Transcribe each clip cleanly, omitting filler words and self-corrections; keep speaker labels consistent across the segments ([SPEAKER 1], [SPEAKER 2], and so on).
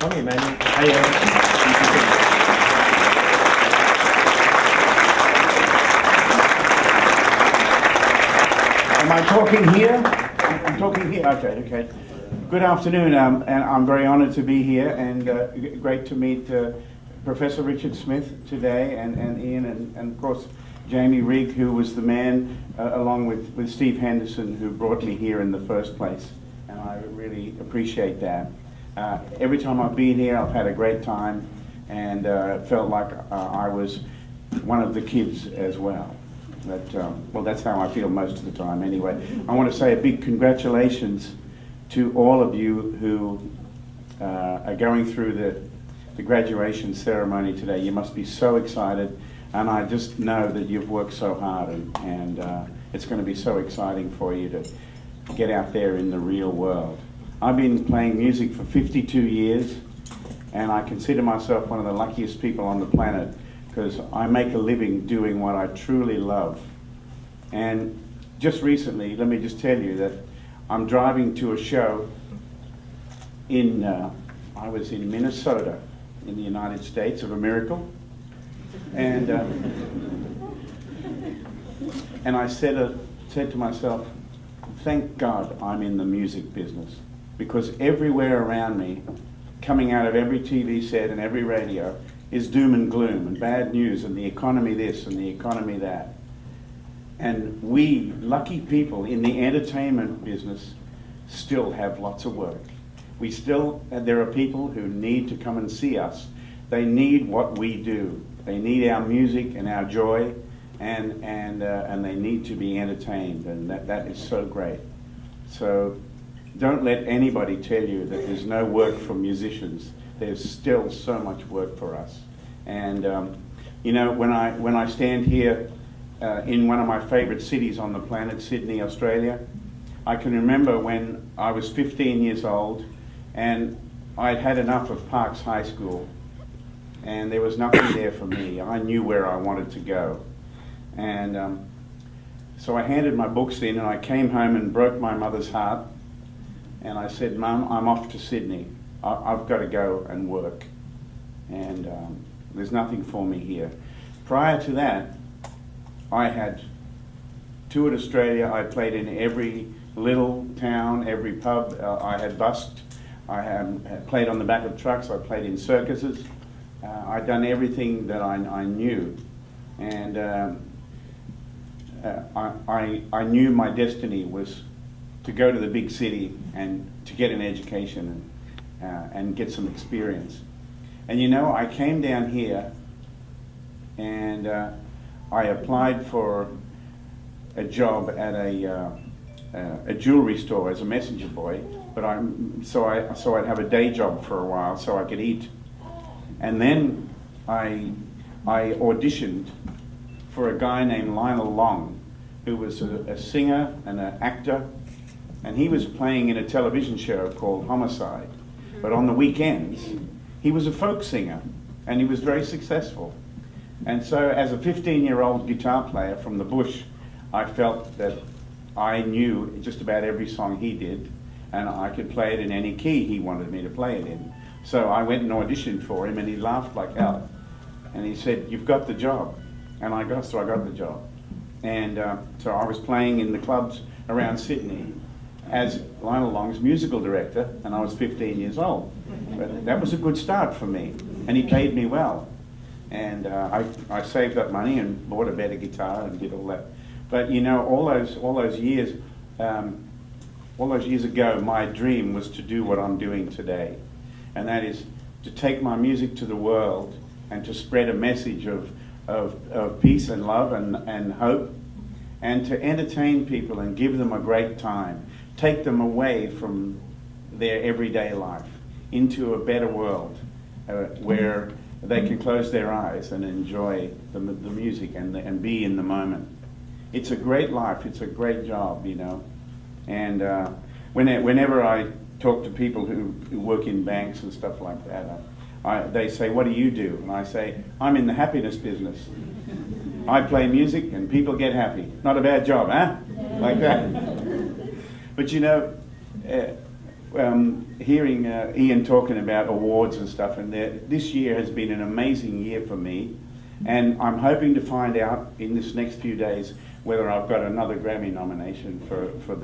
[SPEAKER 1] Tommy Emmanuel. Hey, am I talking here? I'm talking here. Okay. Good afternoon, and I'm very honoured to be here, and great to meet Professor Richard Smith today, and Ian, and of course Jamie Rigg, who was the man, along with Steve Henderson, who brought me here in the first place, and I really appreciate that. Every time I've been here, I've had a great time, and felt like I was one of the kids as well. But, well, that's how I feel most of the time anyway. I want to say a big congratulations to all of you who are going through the graduation ceremony today. You must be so excited, and I just know that you've worked so hard, and it's going to be so exciting for you to get out there in the real world. I've been playing music for 52 years, and I consider myself one of the luckiest people on the planet, because I make a living doing what I truly love. And just recently, let me just tell you that I'm driving to a show in, I was in Minnesota, in the United States of a miracle. And I said to myself, thank God I'm in the music business, because everywhere around me, coming out of every TV set and every radio, is doom and gloom and bad news and the economy this and the economy that. And we, lucky people in the entertainment business, still have lots of work. There are people who need to come and see us. They need what we do. They need our music and our joy, and they need to be entertained, and that is so great. So don't let anybody tell you that there's no work for musicians. There's still so much work for us. And you know, when I stand here in one of my favorite cities on the planet, Sydney, Australia, I can remember when I was 15 years old and I'd had enough of Parks High School, and there was nothing there for me. I knew where I wanted to go. And so I handed my books in, and I came home and broke my mother's heart, and I said, Mum, I'm off to Sydney. I've got to go and work, and there's nothing for me here. Prior to that, I had toured Australia. I played in every little town, every pub. I had busked. I had played on the back of trucks. I played in circuses. I'd done everything that I knew, and I knew my destiny was to go to the big city and to get an education and get some experience. And you know, I came down here and I applied for a job at a jewelry store as a messenger boy, but so I'd have a day job for a while so I could eat. And then I auditioned for a guy named Lionel Long, who was a singer and an actor, and he was playing in a television show called Homicide. But on the weekends, he was a folk singer, and he was very successful. And so as a 15-year-old guitar player from the bush, I felt that I knew just about every song he did, and I could play it in any key he wanted me to play it in. So I went and auditioned for him, and he laughed like hell. And he said, you've got the job. And I got the job. And so I was playing in the clubs around Sydney as Lionel Long's musical director, and I was 15 years old. But that was a good start for me, and he paid me well. And I saved up money and bought a better guitar and did all that. But you know, all those years ago, my dream was to do what I'm doing today, and that is to take my music to the world and to spread a message of peace and love and hope, and to entertain people and give them a great time, take them away from their everyday life into a better world where they can close their eyes and enjoy the music and be in the moment. It's a great life. It's a great job, you know. And whenever I talk to people who work in banks and stuff like that, they say, what do you do? And I say, I'm in the happiness business. I play music and people get happy. Not a bad job, huh? Like that. But you know, hearing Ian talking about awards and stuff, and this year has been an amazing year for me, and I'm hoping to find out in this next few days whether I've got another Grammy nomination for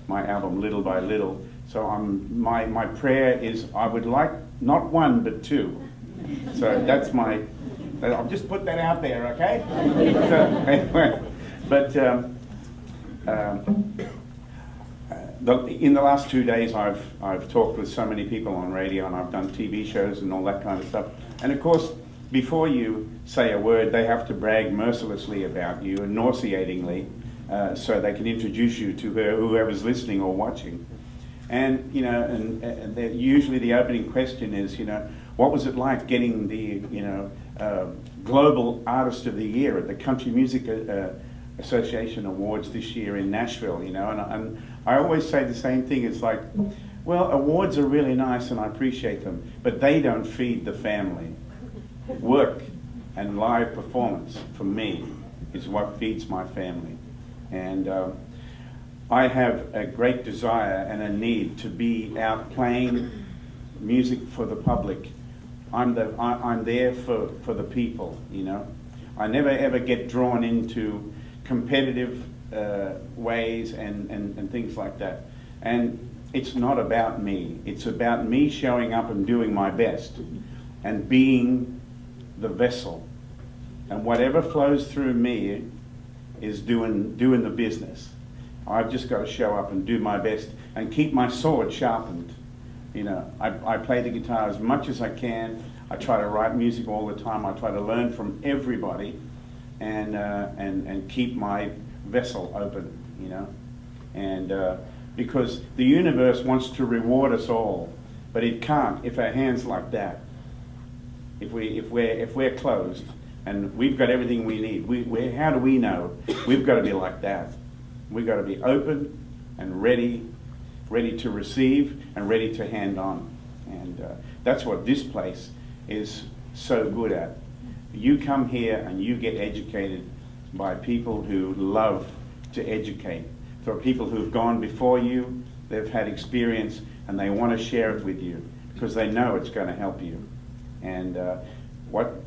[SPEAKER 1] my album Little by Little. So my prayer is I would like not one but two. So that's I'll just put that out there, okay? So, anyway, but in the last 2 days I've talked with so many people on radio, and I've done TV shows and all that kind of stuff. And of course, before you say a word, they have to brag mercilessly about you and nauseatingly, so they can introduce you to whoever's listening or watching. And usually the opening question is, what was it like getting the Global Artist of the Year at the Country Music Association Awards this year in Nashville? And I always say the same thing. It's like, well, awards are really nice and I appreciate them, but they don't feed the family. Work and live performance, for me, is what feeds my family. And I have a great desire and a need to be out playing music for the public. I'm there for the people, I never ever get drawn into competitive ways and things like that. And it's not about me. It's about me showing up and doing my best and being the vessel. And whatever flows through me is doing the business. I've just got to show up and do my best and keep my sword sharpened. I play the guitar as much as I can. I try to write music all the time. I try to learn from everybody and keep my vessel open, And because the universe wants to reward us all, but it can't if our hands like that. If we're closed and we've got everything we need, how do we know? We've got to be like that. We've got to be open and ready to receive and ready to hand on. And that's what this place is so good at. You come here and you get educated by people who love to educate. There are people who've gone before you, they've had experience, and they want to share it with you because they know it's going to help you. And what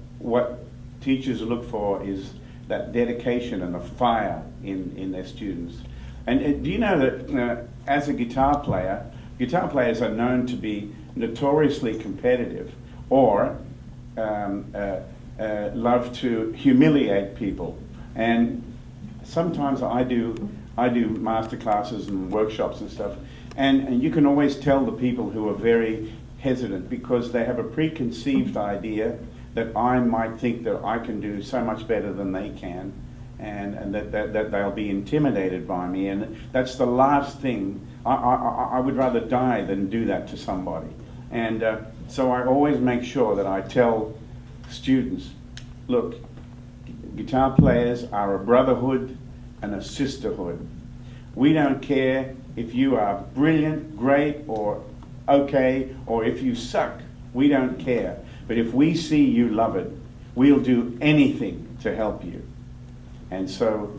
[SPEAKER 1] teachers look for is that dedication and the fire in their students. And do you know that as a guitar players are known to be notoriously competitive or love to humiliate people. And sometimes I do master classes and workshops and stuff, and you can always tell the people who are very hesitant because they have a preconceived idea that I might think that I can do so much better than they can, and that they'll be intimidated by me. And that's the last thing. I would rather die than do that to somebody. And so I always make sure that I tell students, look, guitar players are a brotherhood and a sisterhood. We don't care if you are brilliant, great, or okay, or if you suck. We don't care. But if we see you love it, we'll do anything to help you. And so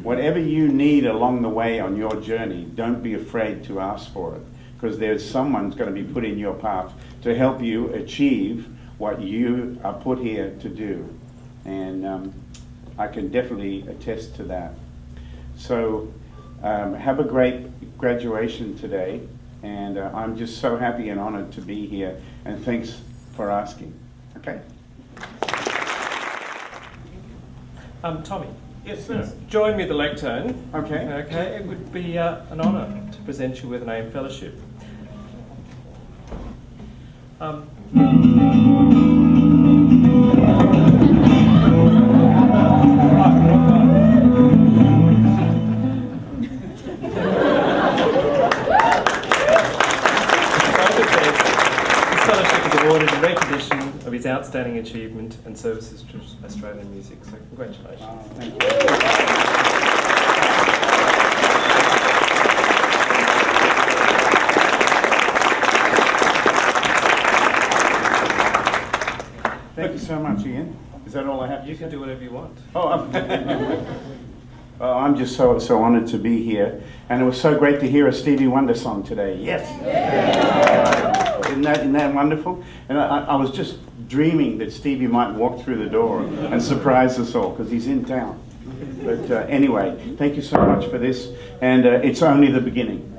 [SPEAKER 1] whatever you need along the way on your journey, don't be afraid to ask for it, because there's someone's going to be put in your path to help you achieve what you are put here to do. And I can definitely attest to that. So have a great graduation today, and I'm just so happy and honored to be here, and thanks for asking. Okay.
[SPEAKER 2] Tommy.
[SPEAKER 1] Yes, sir.
[SPEAKER 2] Join me at the lectern.
[SPEAKER 1] Okay.
[SPEAKER 2] Okay, it would be an honour to present you with an AIM Fellowship. In recognition of his outstanding achievement and services to Australian music. So congratulations.
[SPEAKER 1] Thank you. Thank you so much, Ian. Is that all I have to
[SPEAKER 2] You
[SPEAKER 1] say?
[SPEAKER 2] can do whatever you want.
[SPEAKER 1] Oh, I'm just so honoured to be here, and it was so great to hear a Stevie Wonder song today. Yes, isn't that wonderful? And I was just dreaming that Stevie might walk through the door and surprise us all because he's in town. But anyway, thank you so much for this, and it's only the beginning.